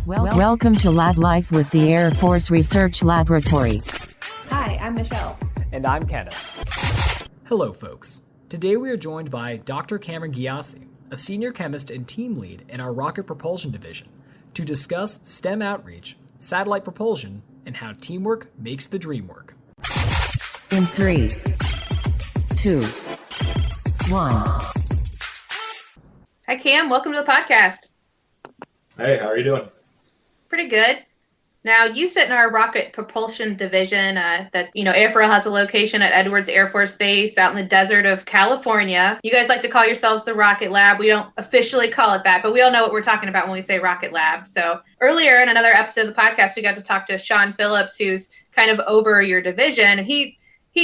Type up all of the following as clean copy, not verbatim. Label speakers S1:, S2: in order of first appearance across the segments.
S1: Welcome to Lab Life with the Air Force Research Laboratory.
S2: Hi, I'm Michelle.
S3: And I'm Kenneth.
S4: Hello, folks. Today we are joined by Dr. Kamran Ghiassi, a senior chemist and team lead in our Rocket Propulsion division, to discuss STEM outreach, satellite propulsion, and how teamwork makes the dream work.
S1: In 3, 2, 1.
S2: Hi, Cam. Welcome to the podcast.
S3: Hey, how are you doing?
S2: Pretty good. Now, you sit in our Rocket Propulsion division AFRL has a location at Edwards Air Force Base out in the desert of California. You guys like to call yourselves the Rocket Lab. We don't officially call it that, but we all know what we're talking about when we say Rocket Lab. So earlier in another episode of the podcast, we got to talk to Sean Phillips, who's kind of over your division. And he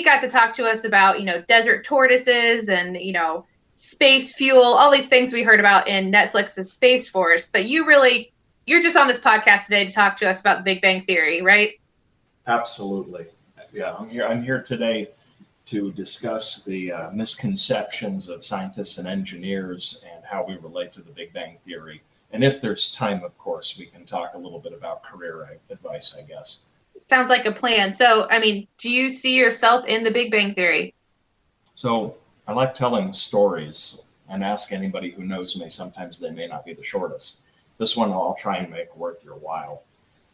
S2: got to talk to us about, desert tortoises and, space fuel, all these things we heard about in Netflix's Space Force. But you're just on this podcast today to talk to us about the Big Bang Theory, right?
S3: Absolutely. Yeah, I'm here today to discuss the misconceptions of scientists and engineers and how we relate to the Big Bang Theory. And if there's time, of course, we can talk a little bit about career advice, I guess.
S2: Sounds like a plan. So, do you see yourself in the Big Bang Theory?
S3: So I like telling stories and ask anybody who knows me. Sometimes they may not be the shortest. This one I'll try and make worth your while.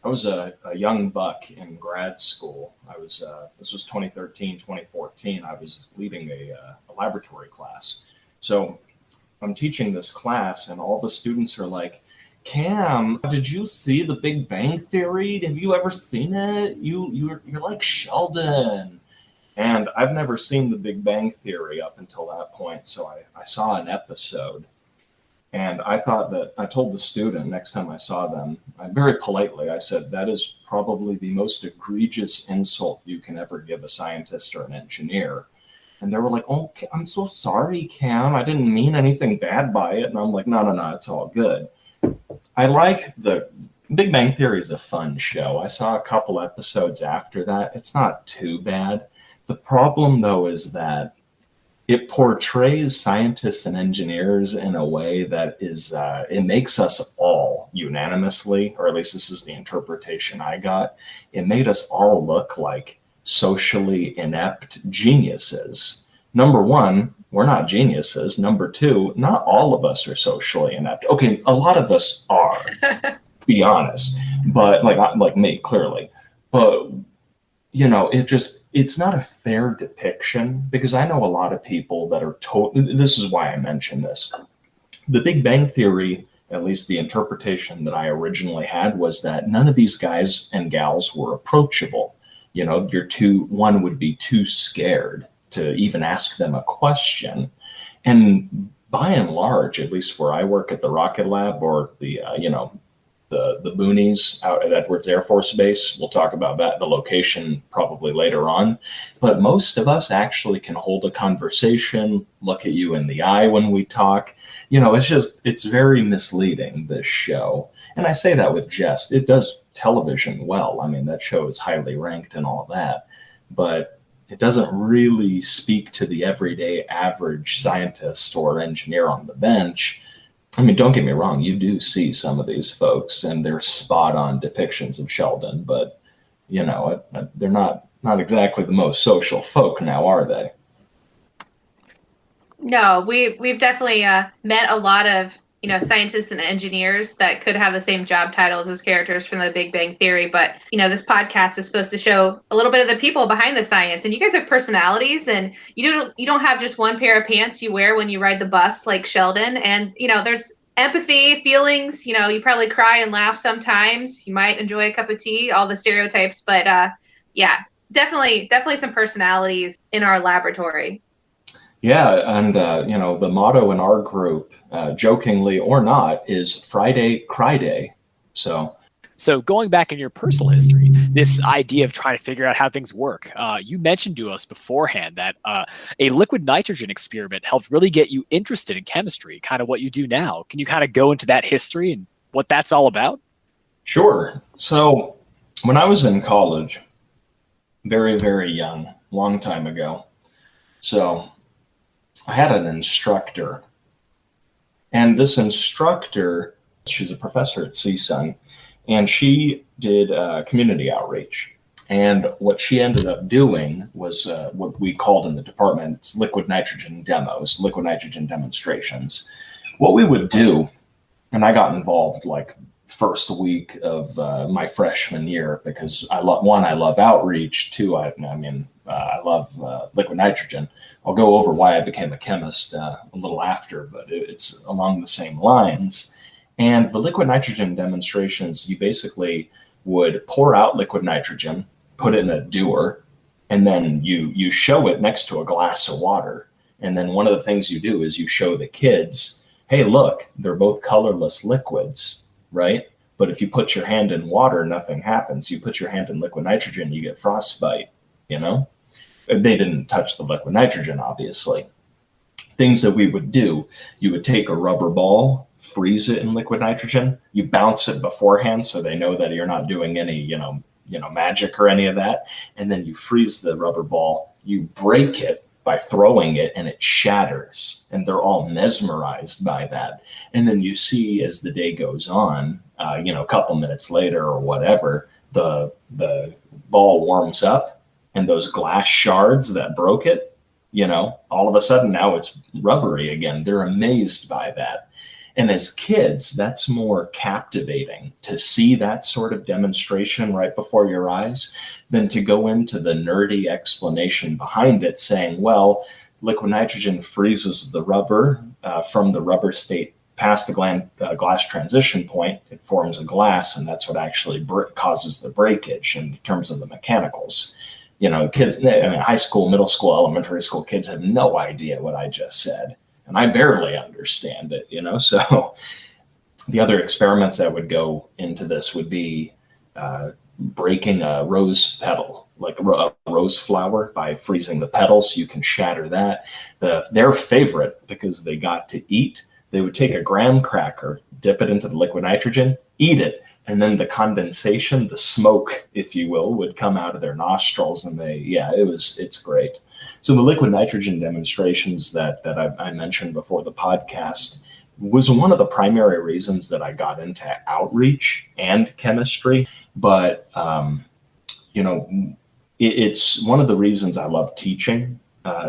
S3: I was a young buck in grad school. This was 2013, 2014. I was leading a laboratory class. So I'm teaching this class and all the students are like, Cam, did you see the Big Bang Theory? Have you ever seen it? You're like Sheldon. And I've never seen the Big Bang Theory up until that point. So I saw an episode. And I told the student next time I saw them, very politely, I said, that is probably the most egregious insult you can ever give a scientist or an engineer. And they were like, oh, I'm so sorry, Cam. I didn't mean anything bad by it. And I'm like, no, it's all good. I like the Big Bang Theory is a fun show. I saw a couple episodes after that. It's not too bad. The problem, though, is that it portrays scientists and engineers in a way that is, it makes us all unanimously, or at least this is the interpretation I got, it made us all look like socially inept geniuses. Number one, we're not geniuses. Number two, not all of us are socially inept. Okay, a lot of us are, be honest, but like me, clearly. But it's not a fair depiction, because I know a lot of people that are this is why I mentioned this. The Big Bang Theory, at least the interpretation that I originally had, was that none of these guys and gals were approachable. One would be too scared to even ask them a question. And by and large, at least where I work at the Rocket Lab or the boonies out at Edwards Air Force Base. We'll talk about that, the location, probably later on. But most of us actually can hold a conversation, look at you in the eye when we talk. It's very misleading, this show. And I say that with jest. It does television well. That show is highly ranked and all that. But it doesn't really speak to the everyday average scientist or engineer on the bench. Don't get me wrong, you do see some of these folks and they're spot on depictions of Sheldon, but they're not exactly the most social folk now, are they?
S2: No, we've definitely met a lot of, scientists and engineers that could have the same job titles as characters from the Big Bang Theory. But, this podcast is supposed to show a little bit of the people behind the science. And you guys have personalities, and you don't have just one pair of pants you wear when you ride the bus like Sheldon. And, there's empathy, feelings, you probably cry and laugh sometimes. You might enjoy a cup of tea, all the stereotypes. But yeah, definitely some personalities in our laboratory.
S3: Yeah, and the motto in our group, jokingly or not, is Friday Cry Day.
S4: So going back in your personal history, this idea of trying to figure out how things work, you mentioned to us beforehand that a liquid nitrogen experiment helped really get you interested in chemistry, kind of what you do now. Can you kind of go into that history and what that's all about?
S3: Sure. So when I was in college, very, very young, long time ago, so I had an instructor, and this instructor, she's a professor at CSUN, And she did community outreach. And what she ended up doing was what we called in the department liquid nitrogen demos, liquid nitrogen demonstrations. What we would do, and I got involved like first week of my freshman year because I love outreach. Two, I love liquid nitrogen. I'll go over why I became a chemist a little after, but it's along the same lines. And the liquid nitrogen demonstrations, you basically would pour out liquid nitrogen, put it in a dewar, and then you show it next to a glass of water. And then one of the things you do is you show the kids, hey, look, they're both colorless liquids, right? But if you put your hand in water, nothing happens. You put your hand in liquid nitrogen, you get frostbite, you know? They didn't touch the liquid nitrogen, obviously. Things that we would do, you would take a rubber ball, freeze it in liquid nitrogen, you bounce it beforehand so they know that you're not doing any, magic or any of that. And then you freeze the rubber ball, you break it by throwing it, and it shatters, and they're all mesmerized by that. And then you see as the day goes on, a couple minutes later or whatever, the ball warms up, and those glass shards that broke it, all of a sudden now it's rubbery again. They're amazed by that. And as kids, that's more captivating to see that sort of demonstration right before your eyes than to go into the nerdy explanation behind it saying, well, liquid nitrogen freezes the rubber from the rubber state past the glass transition point. It forms a glass, and that's what actually causes the breakage in terms of the mechanicals. Kids, high school, middle school, elementary school kids have no idea what I just said. And I barely understand it, So the other experiments that would go into this would be breaking a rose petal, like a rose flower, by freezing the petals. You can shatter that. Their favorite, because they got to eat, they would take a graham cracker, dip it into the liquid nitrogen, eat it, and then the condensation, the smoke, if you will, would come out of their nostrils, and it's great. So the liquid nitrogen demonstrations that I mentioned before the podcast was one of the primary reasons that I got into outreach and chemistry. But, it's one of the reasons I love teaching.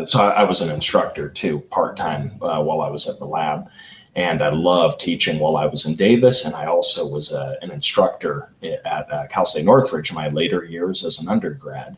S3: So I was an instructor too, part-time while I was at the lab. And I loved teaching while I was in Davis. And I also was an instructor at Cal State Northridge in my later years as an undergrad.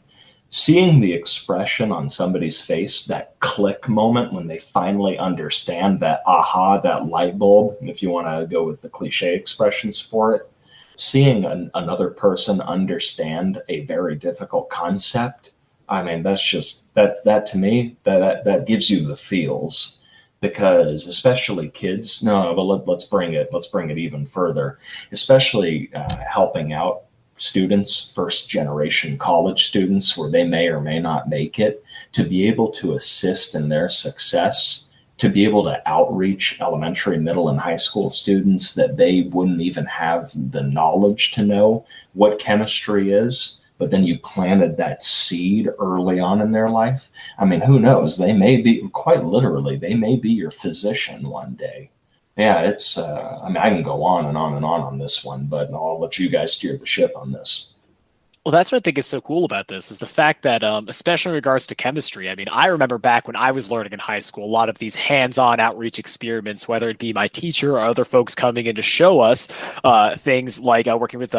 S3: Seeing the expression on somebody's face, that click moment when they finally understand that aha, that light bulb, if you want to go with the cliche expressions for it, seeing another person understand a very difficult concept, that's just, that to me, that gives you the feels. Because especially kids, let's bring it even further, especially helping out students, first generation college students, where they may or may not make it, to be able to assist in their success, to be able to outreach elementary, middle, and high school students that they wouldn't even have the knowledge to know what chemistry is, but then you planted that seed early on in their life. Who knows? They may be, quite literally, they may be your physician one day. Yeah, it's, I can go on and on and on this one, but I'll let you guys steer the ship on this.
S4: Well, that's what I think is so cool about this, is the fact that, especially in regards to chemistry, I remember back when I was learning in high school, a lot of these hands-on outreach experiments, whether it be my teacher or other folks coming in to show us things like working with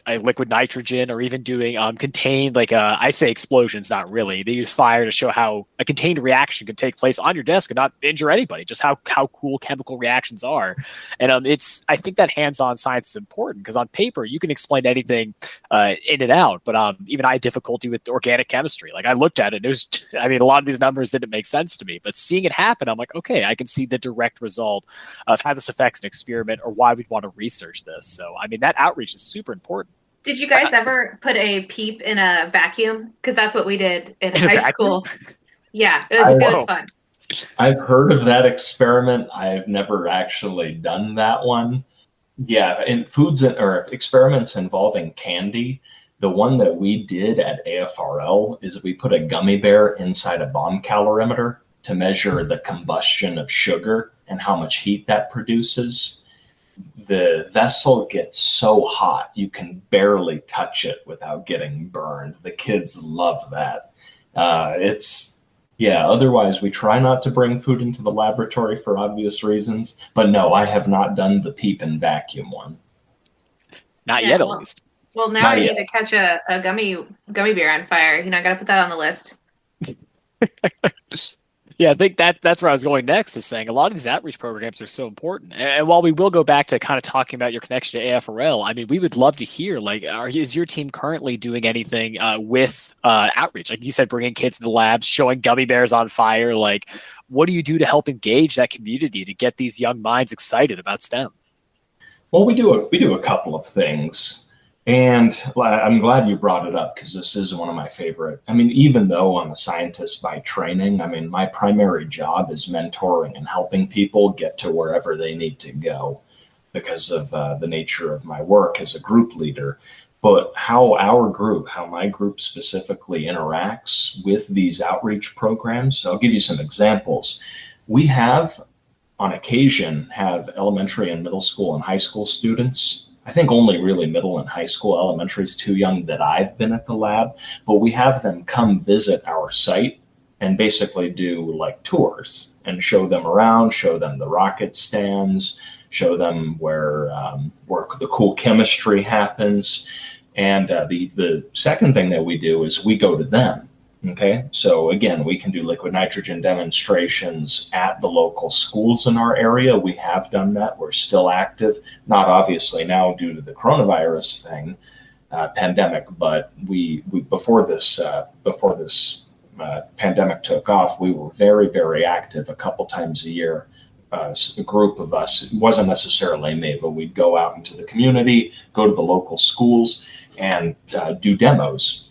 S4: liquid nitrogen, or even doing contained, I say explosions, not really. They use fire to show how a contained reaction can take place on your desk and not injure anybody, just how cool chemical reactions are. And I think that hands-on science is important, because on paper, you can explain anything in and out. But even I had difficulty with organic chemistry. I looked at it, it was, a lot of these numbers didn't make sense to me. But seeing it happen, I'm like, okay, I can see the direct result of how this affects an experiment, or why we'd want to research this. So, that outreach is super important.
S2: Did you guys ever put a peep in a vacuum? Because that's what we did in high school. Yeah, it was fun.
S3: I've heard of that experiment. I've never actually done that one. Yeah, in foods or experiments involving candy, the one that we did at AFRL is we put a gummy bear inside a bomb calorimeter to measure the combustion of sugar and how much heat that produces. the vessel gets so hot you can barely touch it without getting burned. The kids love that. Otherwise we try not to bring food into the laboratory for obvious reasons. But no, I have not done the peep and vacuum one.
S4: Not
S2: Yeah,
S4: yet, at
S2: well,
S4: least.
S2: well, now
S3: Not
S2: I
S3: yet.
S2: need to catch a gummy bear on fire. I got to put that on the list.
S4: Yeah, I think that's where I was going next, is saying a lot of these outreach programs are so important. And while we will go back to kind of talking about your connection to AFRL, I mean, we would love to hear, like, is your team currently doing anything with outreach? Like you said, bringing kids to the labs, showing gummy bears on fire. Like, what do you do to help engage that community to get these young minds excited about STEM?
S3: Well, we do a couple of things. And I'm glad you brought it up because this is one of my favorite. I mean, even though I'm a scientist by training, I mean, my primary job is mentoring and helping people get to wherever they need to go because of the nature of my work as a group leader. But how my group specifically interacts with these outreach programs, I'll give you some examples. We have, on occasion, have elementary and middle school and high school students. I think only really middle and high school. Elementary is too young that I've been at the lab, but we have them come visit our site and basically do like tours and show them around, show them the rocket stands, show them where the cool chemistry happens. And the second thing that we do is we go to them. Okay, so again, we can do liquid nitrogen demonstrations at the local schools in our area. We have done that. We're still active, not obviously now due to the coronavirus pandemic, but we before this pandemic took off, we were very, very active a couple times a year. A group of us, it wasn't necessarily me, but we'd go out into the community, go to the local schools, and do demos.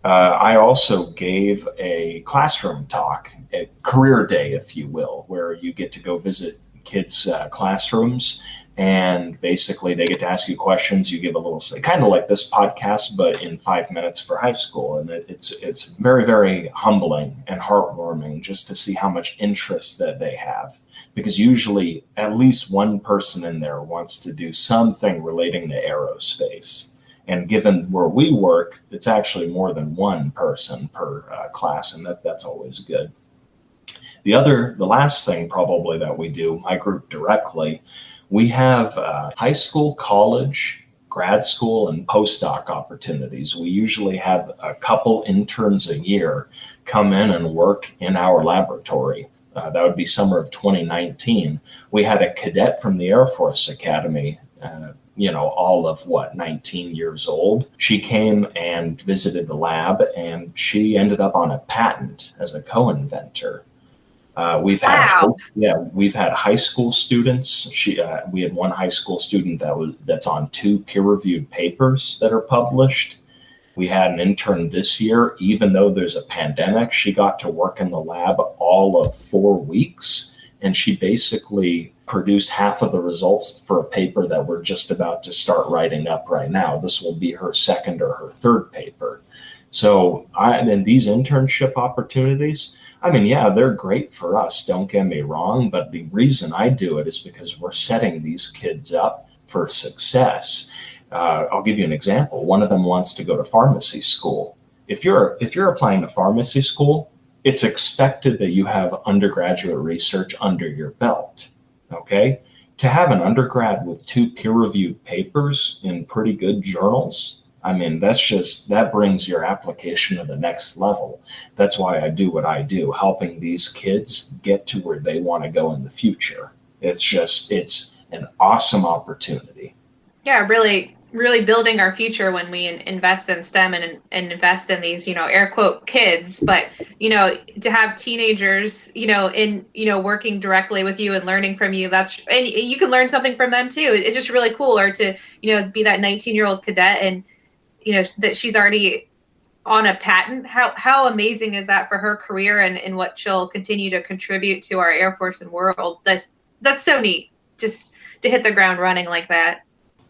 S3: I also gave a classroom talk, a career day, if you will, where you get to go visit kids' classrooms, and basically they get to ask you questions. You give a little, kind of like this podcast, but in 5 minutes for high school. And it's very, very humbling and heartwarming just to see how much interest that they have. Because usually at least one person in there wants to do something relating to aerospace. And given where we work, it's actually more than one person per class, and that's always good. The last thing probably that we do, my group directly, we have high school, college, grad school, and postdoc opportunities. We usually have a couple interns a year come in and work in our laboratory. That would be summer of 2019. We had a cadet from the Air Force Academy, all of 19 years old. She came and visited the lab, and she ended up on a patent as a co-inventor. We've had high school students. We had one high school student that's on 2 peer-reviewed papers that are published. We had an intern this year. Even though there's a pandemic, she got to work in the lab all of 4 weeks, and she basically produced half of the results for a paper that we're just about to start writing up right now. This will be her second or her third paper. So and these internship opportunities, I mean, yeah, they're great for us, don't get me wrong, but the reason I do it is because we're setting these kids up for success. I'll give you an example. One of them wants to go to pharmacy school. If you're applying to pharmacy school, it's expected that you have undergraduate research under your belt. Okay, to have an undergrad with 2 peer-reviewed papers in pretty good journals, I mean, that brings your application to the next level. That's why I do what I do, helping these kids get to where they want to go in the future. It's an awesome opportunity.
S2: Yeah, really, really building our future when we invest in STEM and invest in these, air quote kids, but, to have teenagers, working directly with you and learning from you, and you can learn something from them too. It's just really cool. Or to, be that 19-year-old cadet and, that she's already on a patent. How amazing is that for her career and what she'll continue to contribute to our Air Force and world? That's so neat, just to hit the ground running like that.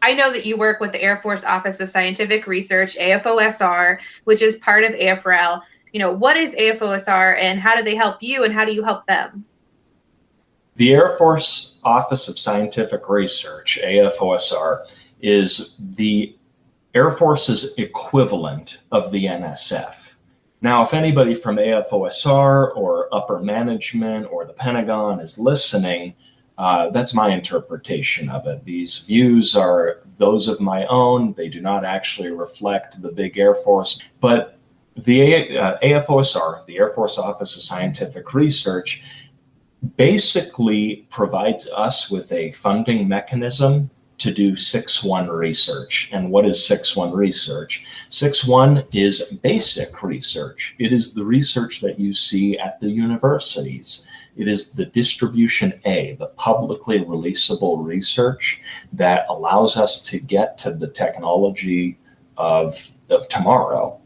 S2: I know that you work with the Air Force Office of Scientific Research, AFOSR, which is part of AFRL. What is AFOSR and how do they help you and how do you help them?
S3: The Air Force Office of Scientific Research, AFOSR, is the Air Force's equivalent of the NSF. Now, if anybody from AFOSR or upper management or the Pentagon is listening, that's my interpretation of it. These views are those of my own. They do not actually reflect the big Air Force, but the AFOSR, the Air Force Office of Scientific Research, basically provides us with a funding mechanism to do 6-1 research. And what is 6-1 research? 6-1 is basic research. It is the research that you see at the universities. It is the distribution A, the publicly releasable research that allows us to get to the technology of tomorrow.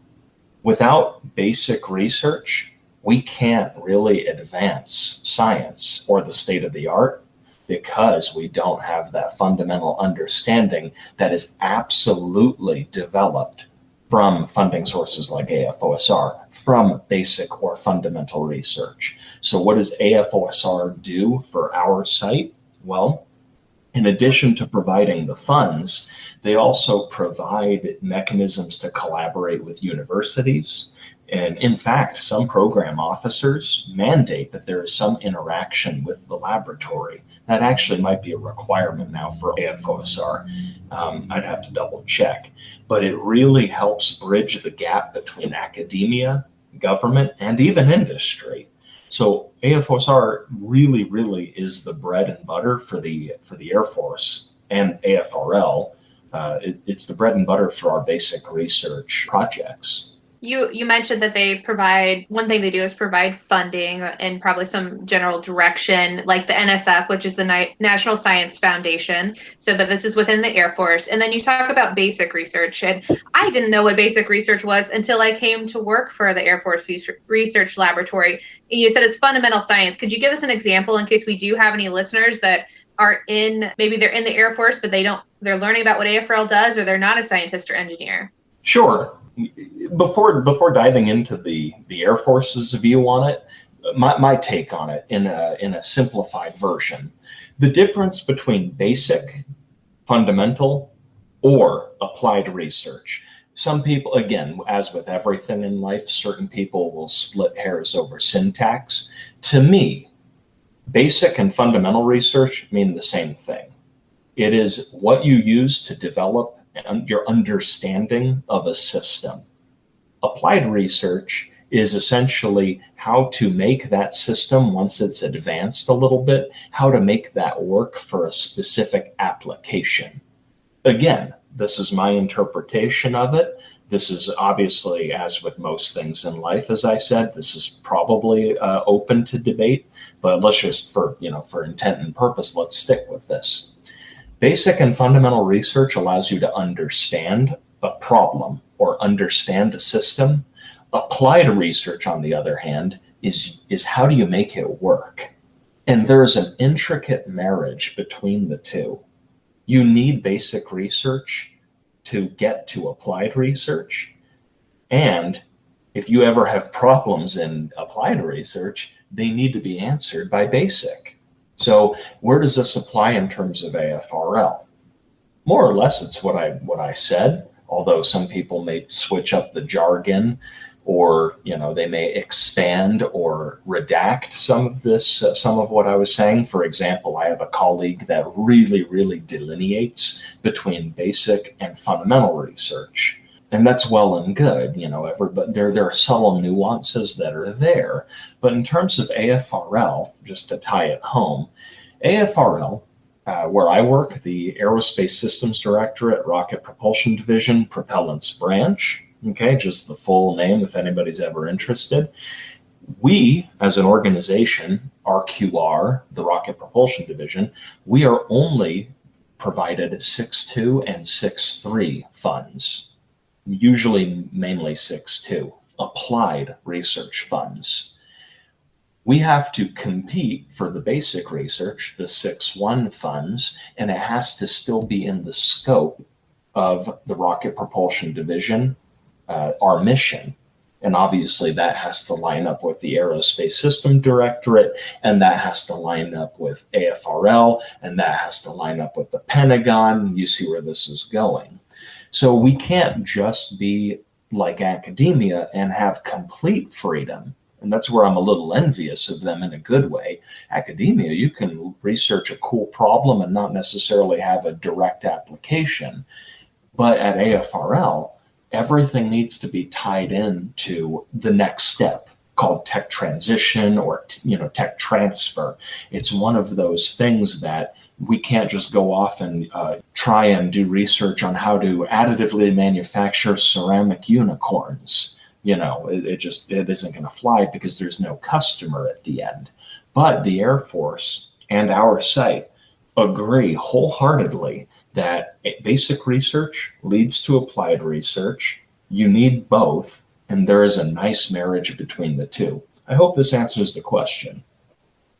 S3: Without basic research, we can't really advance science or the state of the art because we don't have that fundamental understanding that is absolutely developed from funding sources like AFOSR, from basic or fundamental research. So what does AFOSR do for our site? Well, in addition to providing the funds, they also provide mechanisms to collaborate with universities. And in fact, some program officers mandate that there is some interaction with the laboratory. That actually might be a requirement now for AFOSR. I'd have to double check. But it really helps bridge the gap between academia, government, and even industry. So AFOSR really is the bread and butter for the Air Force and AFRL. It's the bread and butter for our basic research projects.
S2: You mentioned that they provide, one thing they do is provide funding and probably some general direction, like the NSF, which is the National Science Foundation. So, but this is within the Air Force. And then you talk about basic research. And I didn't know what basic research was until I came to work for the Air Force Research Laboratory. And you said it's fundamental science. Could you give us an example in case we do have any listeners that are maybe they're in the Air Force, but they're learning about what AFRL does, or they're not a scientist or engineer?
S3: Sure. Before diving into the Air Force's view on it, my take on it in a simplified version, the difference between basic, fundamental, or applied research. Some people, again, as with everything in life, certain people will split hairs over syntax. To me, basic and fundamental research mean the same thing. It is what you use to develop your understanding of a system. Applied research is essentially how to make that system, once it's advanced a little bit, how to make that work for a specific application. Again, this is my interpretation of it. This is obviously, as with most things in life, as I said, this is probably open to debate, but let's just, for intent and purpose, let's stick with this. Basic and fundamental research allows you to understand a problem or understand a system. Applied research, on the other hand, is how do you make it work? And there's an intricate marriage between the two. You need basic research to get to applied research. And if you ever have problems in applied research, they need to be answered by basic. So where does this apply in terms of AFRL? More or less, it's what I said, although some people may switch up the jargon, or they may expand or redact some of what I was saying. For example, I have a colleague that really delineates between basic and fundamental research. And that's well and good, but there are subtle nuances that are there. But in terms of AFRL, just to tie it home, AFRL, where I work, the Aerospace Systems Director at Rocket Propulsion Division, Propellants Branch, okay, just the full name if anybody's ever interested. We, as an organization, RQR, the Rocket Propulsion Division, we are only provided 6.2 and 6.3 funds. Usually mainly 6.2, applied research funds. We have to compete for the basic research, the 6.1 funds, and it has to still be in the scope of the Rocket Propulsion Division, our mission. And obviously that has to line up with the Aerospace System Directorate, and that has to line up with AFRL, and that has to line up with the Pentagon. You see where this is going. So we can't just be like academia and have complete freedom. And that's where I'm a little envious of them in a good way. Academia, you can research a cool problem and not necessarily have a direct application. But at AFRL, everything needs to be tied into the next step called tech transition or tech transfer. It's one of those things that we can't just go off and try and do research on how to additively manufacture ceramic unicorns. It isn't going to fly because there's no customer at the end. But the Air Force and our site agree wholeheartedly that basic research leads to applied research. You need both, and there is a nice marriage between the two. I hope this answers the question.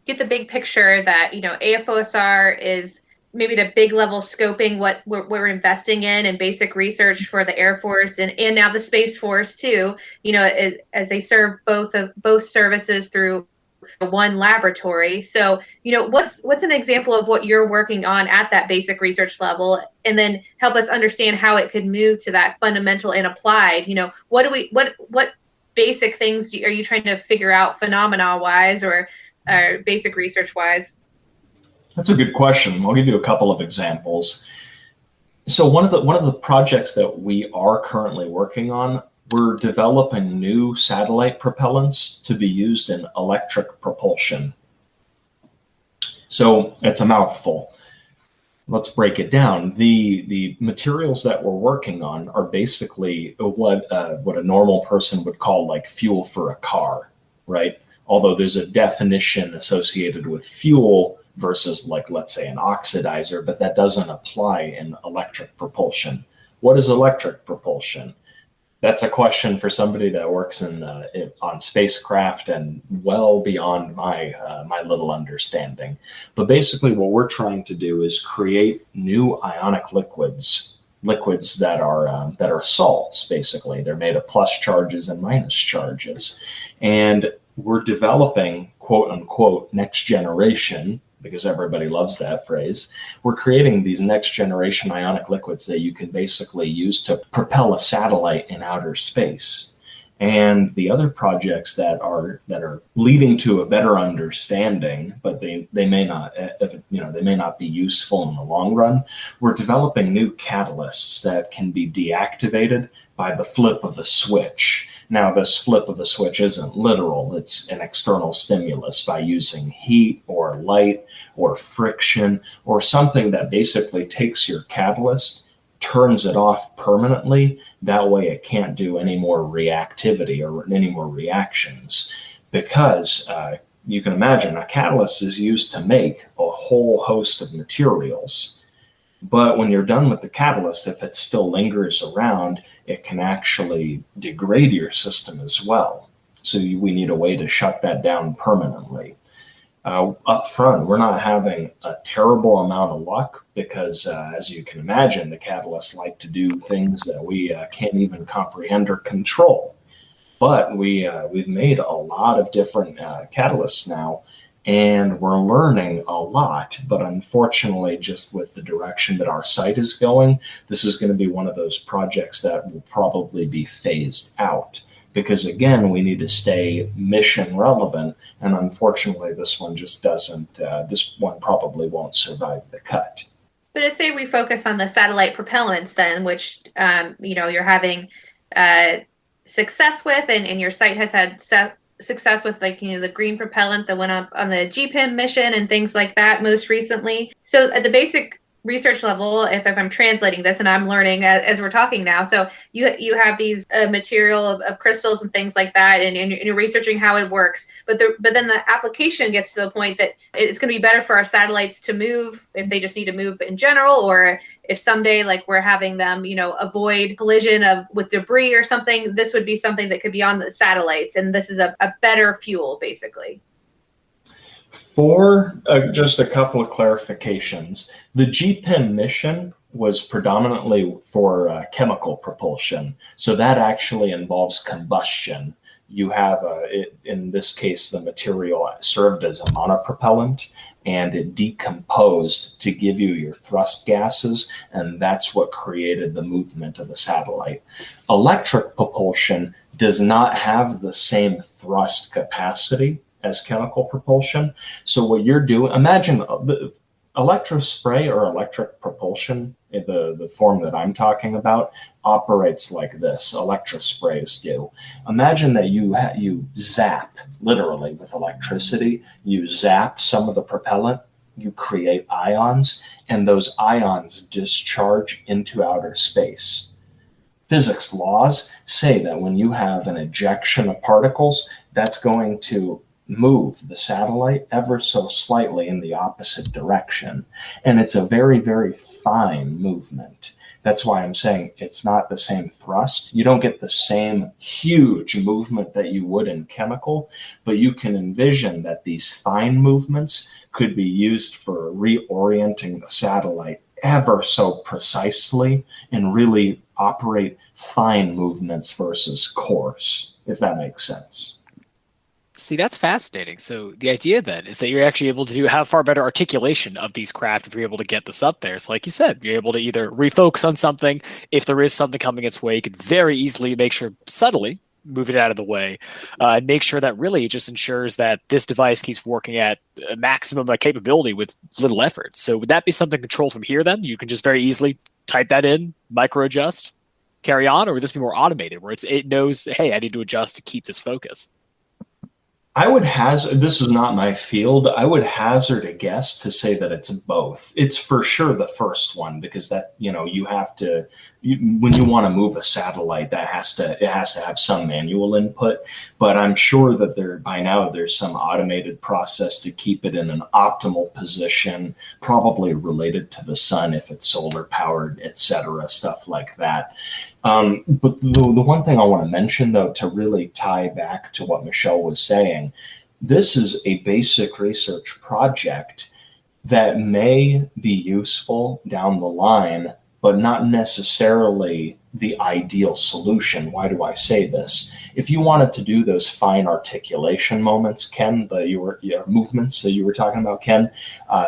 S2: Get the big picture that, AFOSR is maybe the big level scoping what we're investing in and basic research for the Air Force and now the Space Force too, as they serve both services through one laboratory. So, what's an example of what you're working on at that basic research level, and then help us understand how it could move to that fundamental and applied. What basic things are you trying to figure out phenomena wise or basic research wise?
S3: That's a good question. I'll give you a couple of examples. So one of the projects that we are currently working on, we're developing new satellite propellants to be used in electric propulsion. So it's a mouthful. Let's break it down. The materials that we're working on are basically what a normal person would call like fuel for a car, right? Although there's a definition associated with fuel versus like, let's say, an oxidizer, but that doesn't apply in electric propulsion. What is electric propulsion? That's a question for somebody that works on spacecraft and well beyond my little understanding. But basically what we're trying to do is create new ionic liquids that are salts, basically. They're made of plus charges and minus charges. And we're developing, quote unquote, next generation, because everybody loves that phrase. We're creating these next generation ionic liquids that you can basically use to propel a satellite in outer space. And the other projects that are leading to a better understanding, but they may not be useful in the long run. We're developing new catalysts that can be deactivated by the flip of a switch. Now, this flip of a switch isn't literal. It's an external stimulus by using heat or light or friction or something that basically takes your catalyst, turns it off permanently. That way it can't do any more reactivity or any more reactions, because you can imagine a catalyst is used to make a whole host of materials. But when you're done with the catalyst, if it still lingers around, it can actually degrade your system as well. So we need a way to shut that down permanently. Up front, we're not having a terrible amount of luck because, as you can imagine, the catalysts like to do things that we can't even comprehend or control. But we've made a lot of different catalysts now, and we're learning a lot. But unfortunately, just with the direction that our site is going, this is going to be one of those projects that will probably be phased out. Because again, we need to stay mission relevant, and unfortunately, this one just doesn't. This one probably won't survive the cut.
S2: But to say we focus on the satellite propellants, then, which you're having success with, and your site has had success with, like the green propellant that went up on the GPIM mission and things like that most recently. So at the basic research level, if I'm translating this, and I'm learning as we're talking now, so you have these material of crystals and things like that, and you're researching how it works, but then the application gets to the point that it's going to be better for our satellites to move if they just need to move in general, or if someday like we're having them avoid collision with debris or something, this would be something that could be on the satellites, and this is a better fuel basically.
S3: For just a couple of clarifications, the GPIM mission was predominantly for chemical propulsion. So that actually involves combustion. You have, in this case, the material served as a monopropellant, and it decomposed to give you your thrust gases, and that's what created the movement of the satellite. Electric propulsion does not have the same thrust capacity as chemical propulsion. So what you're doing, imagine the electrospray or electric propulsion, in the form that I'm talking about, operates like this. Electrosprays do. Imagine that you zap, literally with electricity, you zap some of the propellant, you create ions, and those ions discharge into outer space. Physics laws say that when you have an ejection of particles, that's going to move the satellite ever so slightly in the opposite direction. And it's a very, very fine movement. That's why I'm saying it's not the same thrust. You don't get the same huge movement that you would in chemical, but you can envision that these fine movements could be used for reorienting the satellite ever so precisely and really operate fine movements versus coarse, if that makes sense.
S4: See, that's fascinating. So the idea then is that you're actually able to have far better articulation of these craft if you're able to get this up there. So like you said, you're able to either refocus on something. If there is something coming its way, you can very easily make sure subtly move it out of the way, and make sure that really it just ensures that this device keeps working at a maximum capability with little effort. So would that be something controlled from here then? You can just very easily type that in, micro adjust, carry on, or would this be more automated where it knows, hey, I need to adjust to keep this focus?
S3: I would hazard, this is not my field, I would hazard a guess to say that it's both. It's for sure the first one, because that, you have to, when you want to move a satellite, it has to have some manual input, but I'm sure that by now there's some automated process to keep it in an optimal position, probably related to the sun if it's solar powered, etc., stuff like that. But the one thing I want to mention, though, to really tie back to what Michelle was saying, this is a basic research project that may be useful down the line, but not necessarily the ideal solution. Why do I say this? If you wanted to do those fine articulation moments, Ken, your movements that you were talking about, Ken,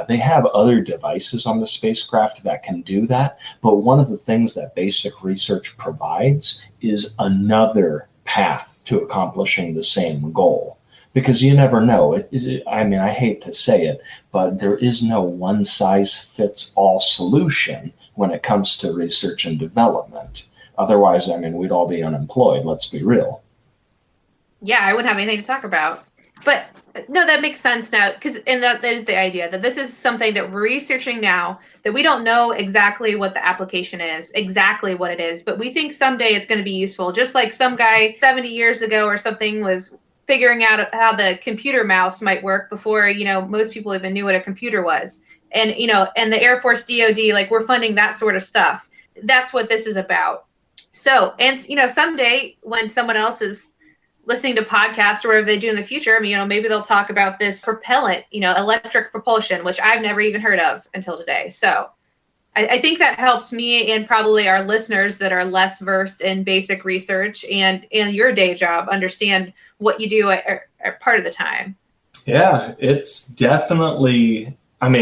S3: they have other devices on the spacecraft that can do that. But one of the things that basic research provides is another path to accomplishing the same goal. Because you never know. I hate to say it, but there is no one size fits all solution when it comes to research and development. Otherwise, we'd all be unemployed, let's be real.
S2: Yeah, I wouldn't have anything to talk about. But no, that makes sense now, and that is the idea, that this is something that we're researching now, that we don't know exactly what the application is, exactly what it is, but we think someday it's going to be useful. Just like some guy 70 years ago or something was figuring out how the computer mouse might work before, most people even knew what a computer was. And, and the Air Force DOD, we're funding that sort of stuff. That's what this is about. So, and, someday when someone else is listening to podcasts or whatever they do in the future, maybe they'll talk about this propellant, electric propulsion, which I've never even heard of until today. So I think that helps me and probably our listeners that are less versed in basic research and your day job understand what you do at part of the time.
S3: Yeah, it's definitely, I'll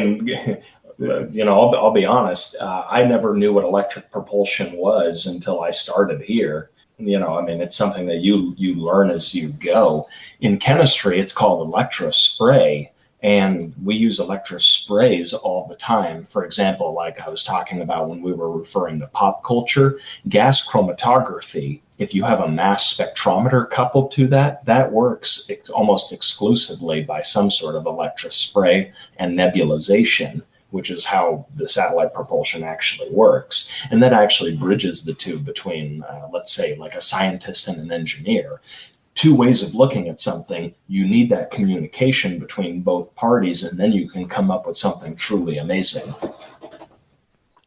S3: be honest. I never knew what electric propulsion was until I started here. It's something that you learn as you go. In chemistry, it's called electrospray. And we use electrosprays all the time. For example, like I was talking about when we were referring to pop culture, gas chromatography, if you have a mass spectrometer coupled to that works almost exclusively by some sort of electrospray and nebulization, which is how the satellite propulsion actually works. And that actually bridges the two between, let's say, like a scientist and an engineer. Two ways of looking at something, you need that communication between both parties, and then you can come up with something truly amazing.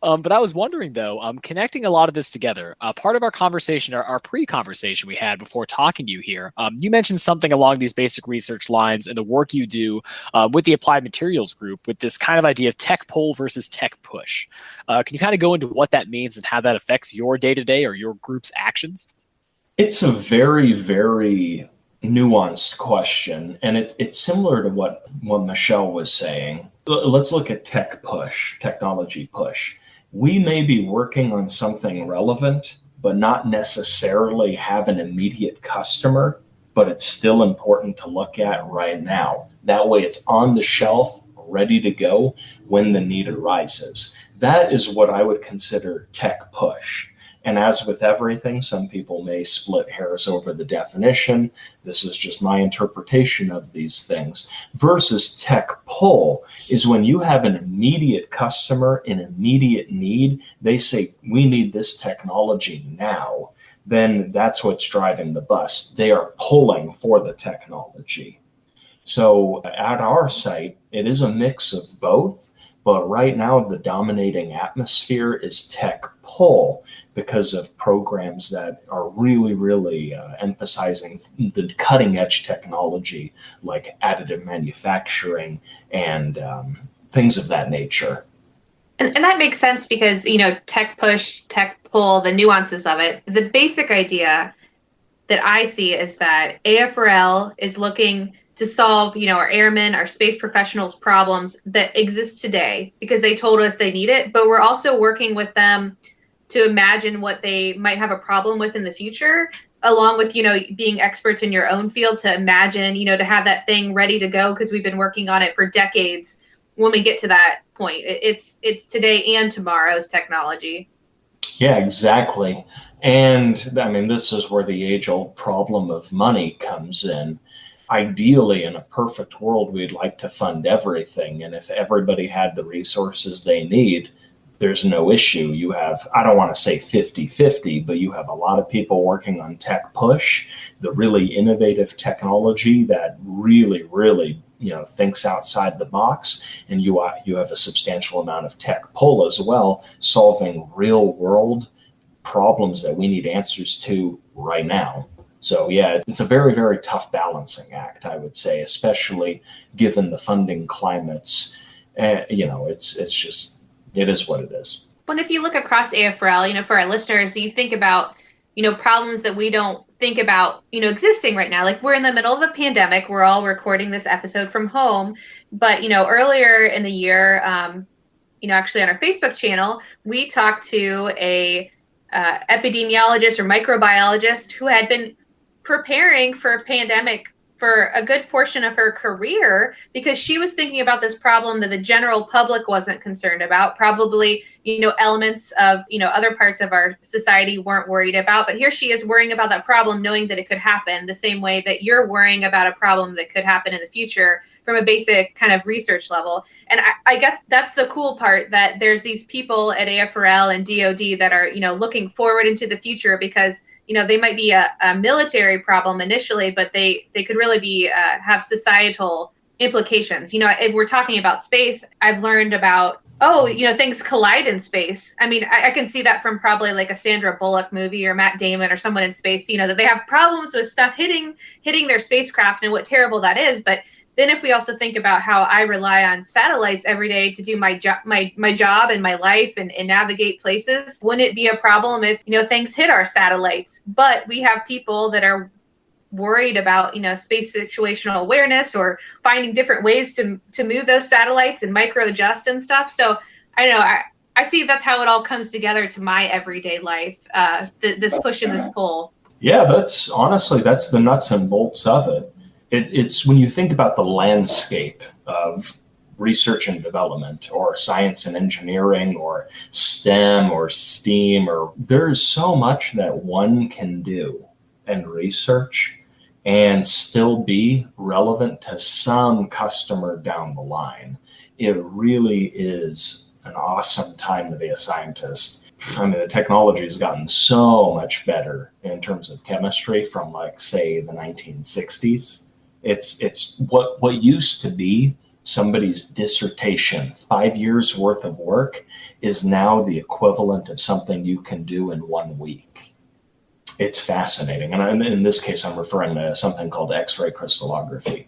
S4: But I was wondering though, connecting a lot of this together, part of our conversation, our pre-conversation we had before talking to you here, you mentioned something along these basic research lines and the work you do with the applied materials group with this kind of idea of tech pull versus tech push. Can you kind of go into what that means and how that affects your day-to-day or your group's actions?
S3: It's a very, very nuanced question, and it's similar to what Michelle was saying. Let's look at tech push, technology push. We may be working on something relevant, but not necessarily have an immediate customer, but it's still important to look at right now. That way it's on the shelf, ready to go when the need arises. That is what I would consider tech push. And as with everything, some people may split hairs over the definition. This is just my interpretation of these things. Versus tech pull is when you have an immediate customer in immediate need. They say, we need this technology now. Then that's what's driving the bus. They are pulling for the technology. So at our site, it is a mix of both. But right now, the dominating atmosphere is tech pull because of programs that are really, really emphasizing the cutting edge technology like additive manufacturing and things of that nature.
S2: And that makes sense because, tech push, tech pull, the nuances of it. The basic idea that I see is that AFRL is looking to solve, our airmen, our space professionals problems that exist today because they told us they need it, but we're also working with them to imagine what they might have a problem with in the future, along with, being experts in your own field to imagine, to have that thing ready to go because we've been working on it for decades when we get to that point. It's today and tomorrow's technology.
S3: Yeah, exactly. And I mean, this is where the age-old problem of money comes in. Ideally, in a perfect world, we'd like to fund everything. And if everybody had the resources they need, there's no issue. You have, I don't want to say 50-50, but you have a lot of people working on tech push, the really innovative technology that really, really, thinks outside the box. And you have a substantial amount of tech pull as well, solving real world problems that we need answers to right now. So yeah, it's a very, very tough balancing act, I would say, especially given the funding climates. It's just, it is what it is.
S2: When if you look across AFRL, for our listeners, you think about, problems that we don't think about, existing right now. Like we're in the middle of a pandemic. We're all recording this episode from home. But, earlier in the year, actually on our Facebook channel, we talked to a epidemiologist or microbiologist who had been preparing for a pandemic for a good portion of her career because she was thinking about this problem that the general public wasn't concerned about. Probably, elements of, other parts of our society weren't worried about. But here she is worrying about that problem, knowing that it could happen the same way that you're worrying about a problem that could happen in the future from a basic kind of research level. And I guess that's the cool part, that there's these people at AFRL and DoD that are, looking forward into the future because they might be a military problem initially, but they could really be have societal implications. If we're talking about space, I've learned about, things collide in space. I mean, I can see that from probably like a Sandra Bullock movie or Matt Damon or someone in space, that they have problems with stuff hitting their spacecraft and what terrible that is. But then if we also think about how I rely on satellites every day to do my job and my life and navigate places, wouldn't it be a problem if, things hit our satellites? But we have people that are worried about, space situational awareness or finding different ways to move those satellites and micro adjust and stuff. So I don't know, I see that's how it all comes together to my everyday life, this push and this pull.
S3: Yeah, that's the nuts and bolts of it. It's when you think about the landscape of research and development or science and engineering or STEM or STEAM, or there's so much that one can do and research and still be relevant to some customer down the line. It really is an awesome time to be a scientist. I mean, the technology has gotten so much better in terms of chemistry from, like, say, the 1960s. It's what used to be somebody's dissertation, 5 years worth of work, is now the equivalent of something you can do in 1 week. It's fascinating. And in this case, I'm referring to something called X-ray crystallography.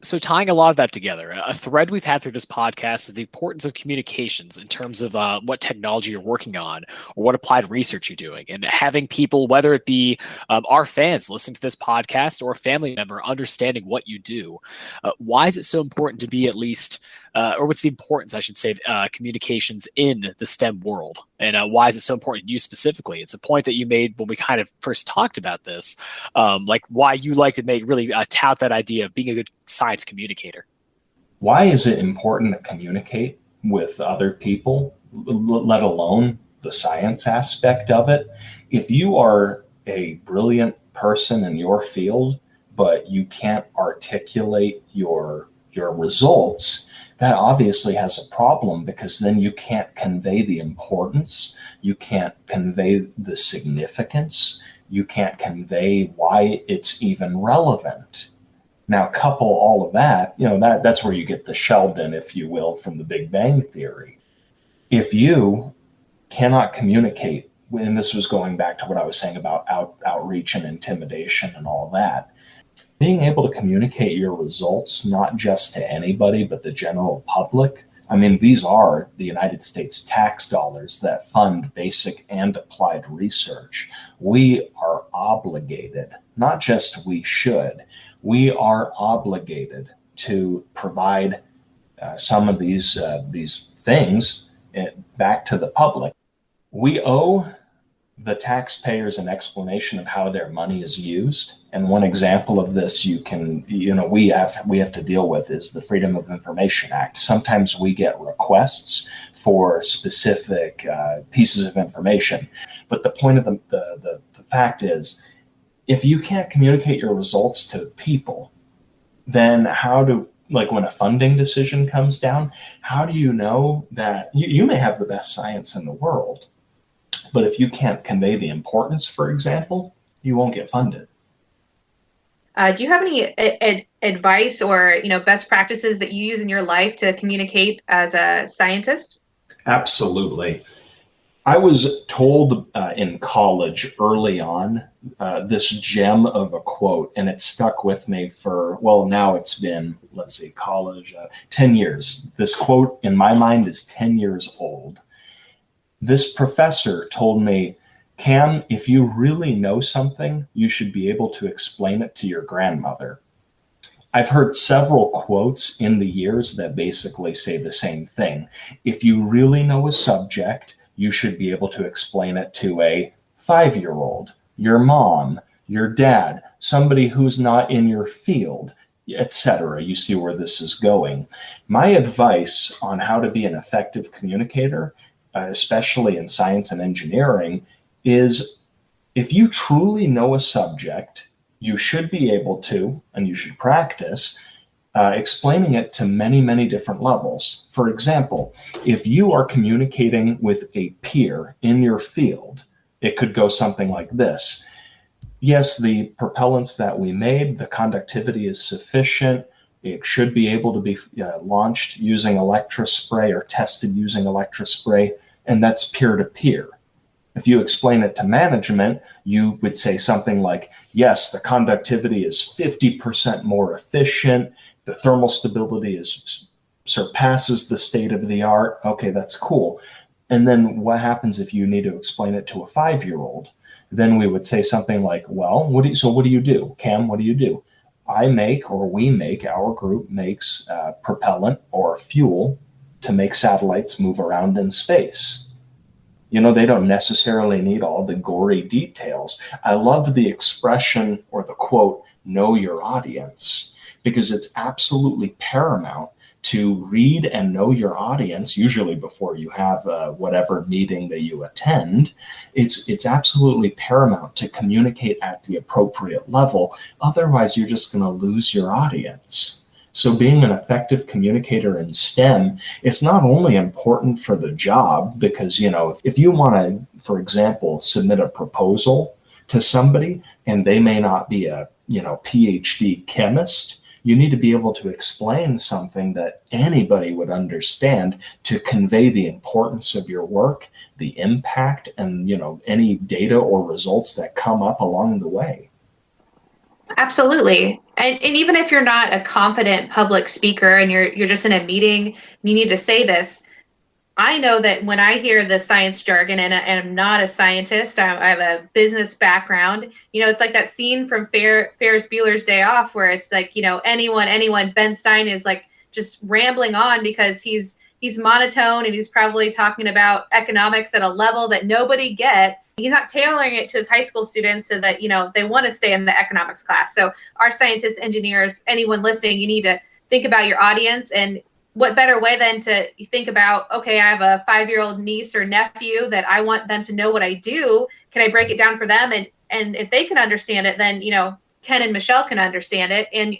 S4: So tying a lot of that together, a thread we've had through this podcast is the importance of communications in terms of what technology you're working on or what applied research you're doing, and having people, whether it be our fans listening to this podcast or a family member, understanding what you do. Why is it so important to be at least, or what's the importance, I should say, of communications in the STEM world? And why is it so important to you specifically? It's a point that you made when we kind of first talked about this, like why you like to really tout that idea of being a good science communicator.
S3: Why is it important to communicate with other people, let alone the science aspect of it? If you are a brilliant person in your field, but you can't articulate your results, that obviously has a problem, because then you can't convey the importance, you can't convey the significance, you can't convey why it's even relevant. Now, couple all of that, that's where you get the Sheldon, if you will, from the Big Bang Theory. If you cannot communicate, and this was going back to what I was saying about outreach and intimidation and all that, being able to communicate your results, not just to anybody, but the general public. I mean, these are the United States tax dollars that fund basic and applied research. We are obligated, not just we should, we are obligated to provide some of these things back to the public. We owe the taxpayers an explanation of how their money is used. And one example of this we have to deal with is the Freedom of Information Act. Sometimes we get requests for specific pieces of information. But the point of the fact is, if you can't communicate your results to people, then when a funding decision comes down, how do you know that you may have the best science in the world, but if you can't convey the importance, for example, you won't get funded.
S2: Do you have any advice or best practices that you use in your life to communicate as a scientist?
S3: Absolutely. I was told in college early on this gem of a quote, and it stuck with me for, now it's been, college, 10 years. This quote in my mind is 10 years old. This professor told me, Cam, if you really know something, you should be able to explain it to your grandmother. I've heard several quotes in the years that basically say the same thing. If you really know a subject, you should be able to explain it to a 5-year-old, your mom, your dad, somebody who's not in your field, etc. You see where this is going. My advice on how to be an effective communicator, especially in science and engineering, is if you truly know a subject, you should be able to, and you should practice, explaining it to many, many different levels. For example, if you are communicating with a peer in your field, it could go something like this. Yes, the propellants that we made, the conductivity is sufficient. It should be able to be launched using electrospray or tested using electrospray, and that's peer-to-peer. If you explain it to management, you would say something like, yes, the conductivity is 50% more efficient. The thermal stability surpasses the state of the art. Okay, that's cool. And then what happens if you need to explain it to a 5-year-old? Then we would say something like, well, what do you do? Cam, what do you do? Our group makes propellant or fuel to make satellites move around in space. They don't necessarily need all the gory details. I love the expression or the quote, know your audience, because it's absolutely paramount to read and know your audience, usually before you have whatever meeting that you attend. It's absolutely paramount to communicate at the appropriate level. Otherwise, you're just going to lose your audience. So being an effective communicator in STEM, it's not only important for the job, because, if you want to, for example, submit a proposal to somebody and they may not be a, PhD chemist, You need to be able to explain something that anybody would understand to convey the importance of your work, the impact, and any data or results that come up along the way.
S2: Absolutely. And even if you're not a confident public speaker and you're just in a meeting, you need to say this. I know that when I hear the science jargon, and I'm not a scientist, I have a business background. It's like that scene from Ferris Bueller's Day Off, where it's like, anyone. Ben Stein is like just rambling on because he's monotone, and he's probably talking about economics at a level that nobody gets. He's not tailoring it to his high school students so that they want to stay in the economics class. So our scientists, engineers, anyone listening, you need to think about your audience. And what better way than to think about, okay, I have a 5-year-old niece or nephew that I want them to know what I do. Can I break it down for them? And if they can understand it, then Ken and Michelle can understand it, and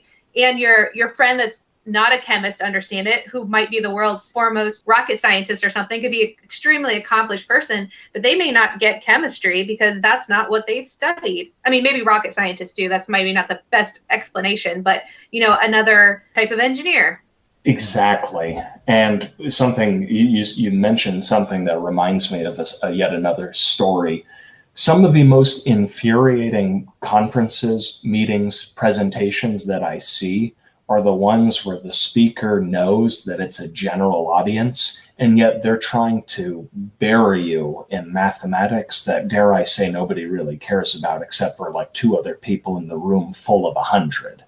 S2: your friend that's not a chemist understand it, who might be the world's foremost rocket scientist or something, could be an extremely accomplished person, but they may not get chemistry because that's not what they studied. I mean, maybe rocket scientists do. That's maybe not the best explanation, but another type of engineer.
S3: Exactly. And something you mentioned something that reminds me of yet another story. Some of the most infuriating conferences, meetings, presentations that I see are the ones where the speaker knows that it's a general audience, and yet they're trying to bury you in mathematics that, dare I say, nobody really cares about except for like 2 other people in the room full of 100.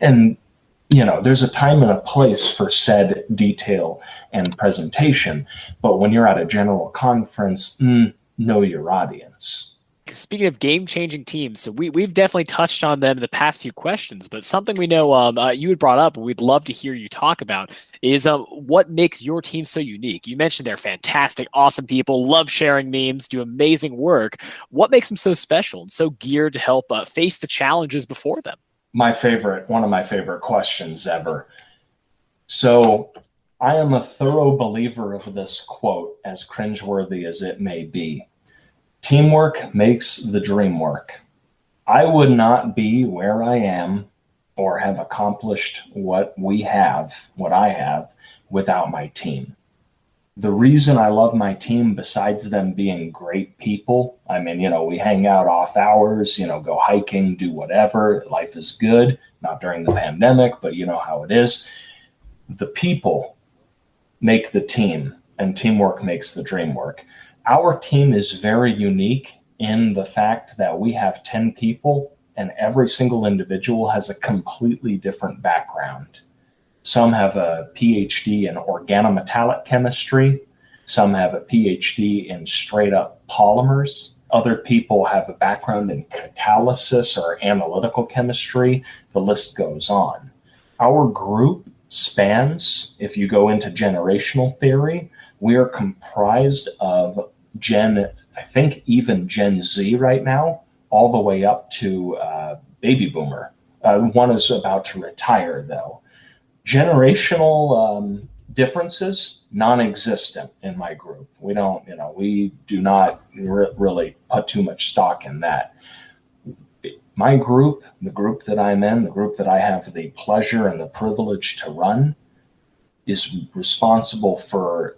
S3: And there's a time and a place for said detail and presentation, but when you're at a general conference, know your audience.
S4: Speaking of game-changing teams, so we've definitely touched on them in the past few questions, but something we know you had brought up, and we'd love to hear you talk about, is what makes your team so unique. You mentioned they're fantastic, awesome people, love sharing memes, do amazing work. What makes them so special and so geared to help face the challenges before them?
S3: One of my favorite questions ever. So I am a thorough believer of this quote, as cringeworthy as it may be. Teamwork makes the dream work. I would not be where I am or have accomplished what I have, without my team. The reason I love my team, besides them being great people, I mean, we hang out off hours, go hiking, do whatever. Life is good, not during the pandemic, but you know how it is. The people make the team, and teamwork makes the dream work. Our team is very unique in the fact that we have 10 people, and every single individual has a completely different background. Some have a PhD in organometallic chemistry. Some have a PhD in straight up polymers. Other people have a background in catalysis or analytical chemistry. The list goes on. Our group spans, if you go into generational theory, we are comprised of I think even Gen Z right now, all the way up to baby boomer. One is about to retire though. Generational differences, non-existent in my group. We do not really put too much stock in that. My group, the group that I'm in, the group that I have the pleasure and the privilege to run, is responsible for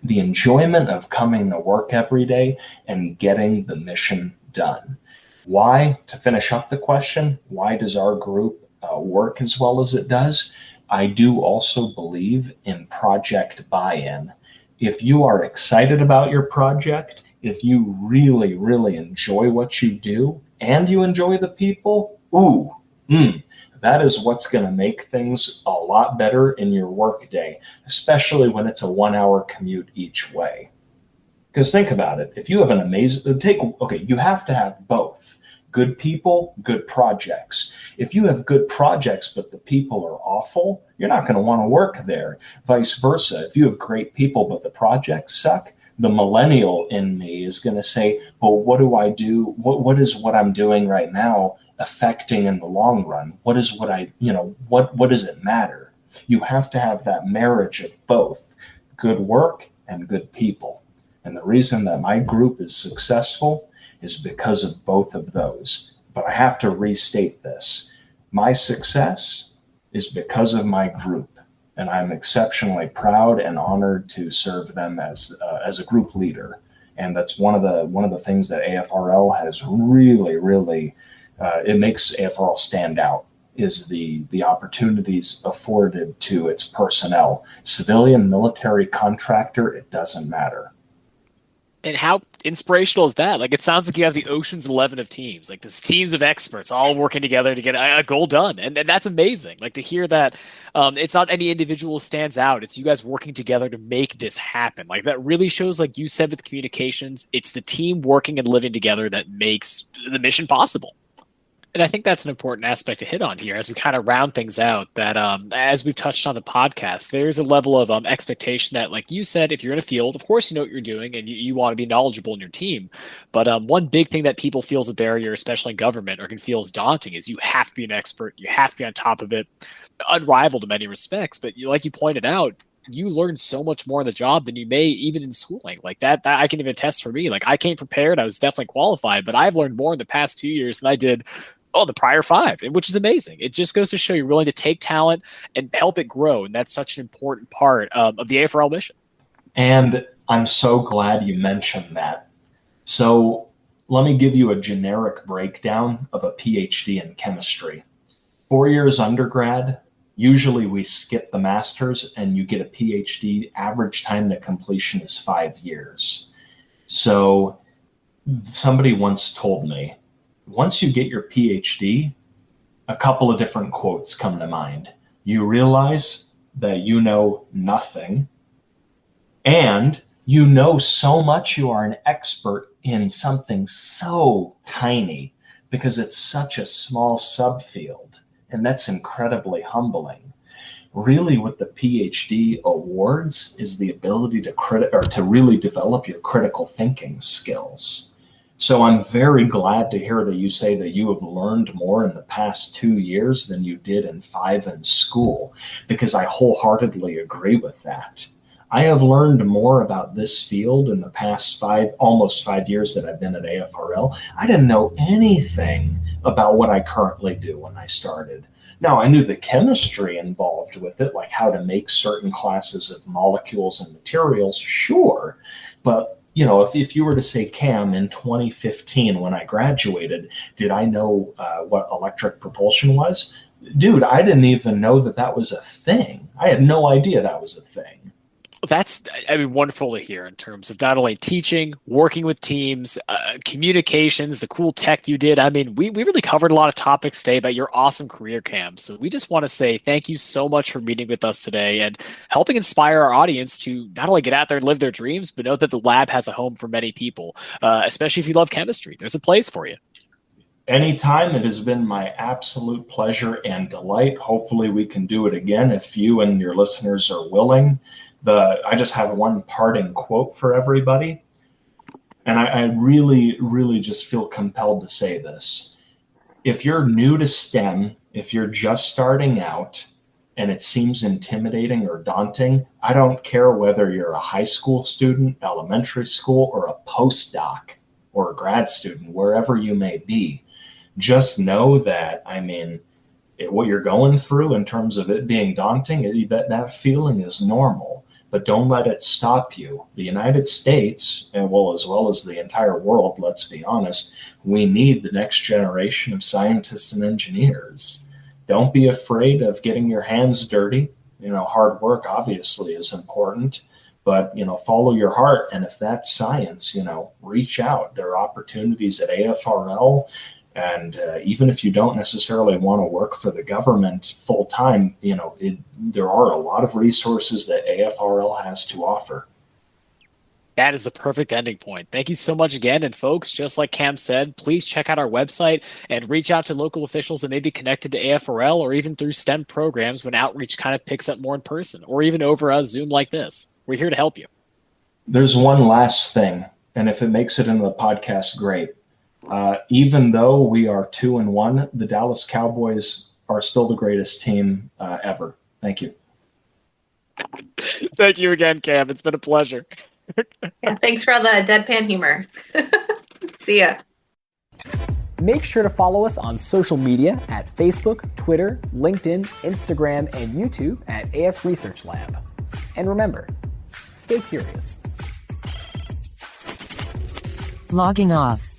S3: the enjoyment of coming to work every day and getting the mission done. Why? To finish up the question, why does our group work as well as it does? I do also believe in project buy-in. If you are excited about your project, if you really, really enjoy what you do and you enjoy the people, that is what's going to make things a lot better in your workday, especially when it's a 1-hour commute each way. Because think about it. If you have you have to have both. Good people, good projects. If you have good projects, but the people are awful, you're not going to want to work there. Vice versa. If you have great people, but the projects suck, the millennial in me is going to say, well, what do I do? What is what I'm doing right now affecting in the long run? What does it matter? You have to have that marriage of both good work and good people. And the reason that my group is successful is because of both of those. But I have to restate this. My success is because of my group. And I'm exceptionally proud and honored to serve them as a group leader. And that's one of the things that AFRL has really it makes AFRL stand out, is the opportunities afforded to its personnel. Civilian, military, contractor, it doesn't matter.
S4: And how inspirational is that? Like, it sounds like you have the Ocean's 11 of teams, like this teams of experts all working together to get a goal done. And that's amazing. Like, to hear that it's not any individual stands out. It's you guys working together to make this happen. Like, that really shows, like you said, with communications, it's the team working and living together that makes the mission possible. And I think that's an important aspect to hit on here as we kind of round things out, that as we've touched on the podcast, there's a level of expectation that, like you said, if you're in a field, of course you know what you're doing and you want to be knowledgeable in your team. But one big thing that people feel is a barrier, especially in government, or can feel is daunting, is you have to be an expert. You have to be on top of it, unrivaled in many respects. But like you pointed out, you learn so much more on the job than you may even in schooling. Like that I can even attest for me. Like, I came prepared. I was definitely qualified, but I've learned more in the past 2 years than I did the prior 5, which is amazing. It just goes to show you're willing to take talent and help it grow. And that's such an important part of the AFRL mission.
S3: And I'm so glad you mentioned that. So let me give you a generic breakdown of a PhD in chemistry. 4 years undergrad, usually we skip the master's and you get a PhD. Average time to completion is 5 years. So somebody once told me, once you get your PhD, a couple of different quotes come to mind. You realize that you know nothing, and you know so much you are an expert in something so tiny because it's such a small subfield, and that's incredibly humbling. Really, what the PhD awards is the ability to really develop your critical thinking skills. So I'm very glad to hear that you say that you have learned more in the past 2 years than you did in 5 in school, because I wholeheartedly agree with that. I have learned more about this field in the past almost 5 years that I've been at AFRL. I didn't know anything about what I currently do when I started. Now, I knew the chemistry involved with it, like how to make certain classes of molecules and materials, sure, but if you were to say, Cam, in 2015 when I graduated, did I know what electric propulsion was? Dude, I didn't even know that was a thing. I had no idea that was a thing.
S4: That's, wonderful to hear in terms of not only teaching, working with teams, communications, the cool tech you did. We really covered a lot of topics today about your awesome career, Cam. So we just want to say thank you so much for meeting with us today and helping inspire our audience to not only get out there and live their dreams, but know that the lab has a home for many people, especially if you love chemistry. There's a place for you.
S3: Anytime. It has been my absolute pleasure and delight. Hopefully we can do it again if you and your listeners are willing. I just have one parting quote for everybody. And I really just feel compelled to say this. If you're new to STEM, if you're just starting out and it seems intimidating or daunting, I don't care whether you're a high school student, elementary school, or a postdoc or a grad student, wherever you may be. Just know that, what you're going through in terms of it being daunting, that feeling is normal. But don't let it stop you. The United States, as well as the entire world, let's be honest, we need the next generation of scientists and engineers. Don't be afraid of getting your hands dirty. Hard work obviously is important, but, follow your heart. And if that's science, reach out. There are opportunities at AFRL. And even if you don't necessarily want to work for the government full time, there are a lot of resources that AFRL has to offer.
S4: That is the perfect ending point. Thank you so much again. And folks, just like Cam said, please check out our website and reach out to local officials that may be connected to AFRL, or even through STEM programs when outreach kind of picks up more in person, or even over a Zoom like this. We're here to help you.
S3: There's one last thing, and if it makes it into the podcast, great. Even though we are 2-1, the Dallas Cowboys are still the greatest team ever. Thank you.
S4: Thank you again, Cam. It's been a pleasure.
S2: Yeah, thanks for all the deadpan humor. See ya.
S5: Make sure to follow us on social media at Facebook, Twitter, LinkedIn, Instagram, and YouTube at AF Research Lab. And remember, stay curious.
S1: Logging off.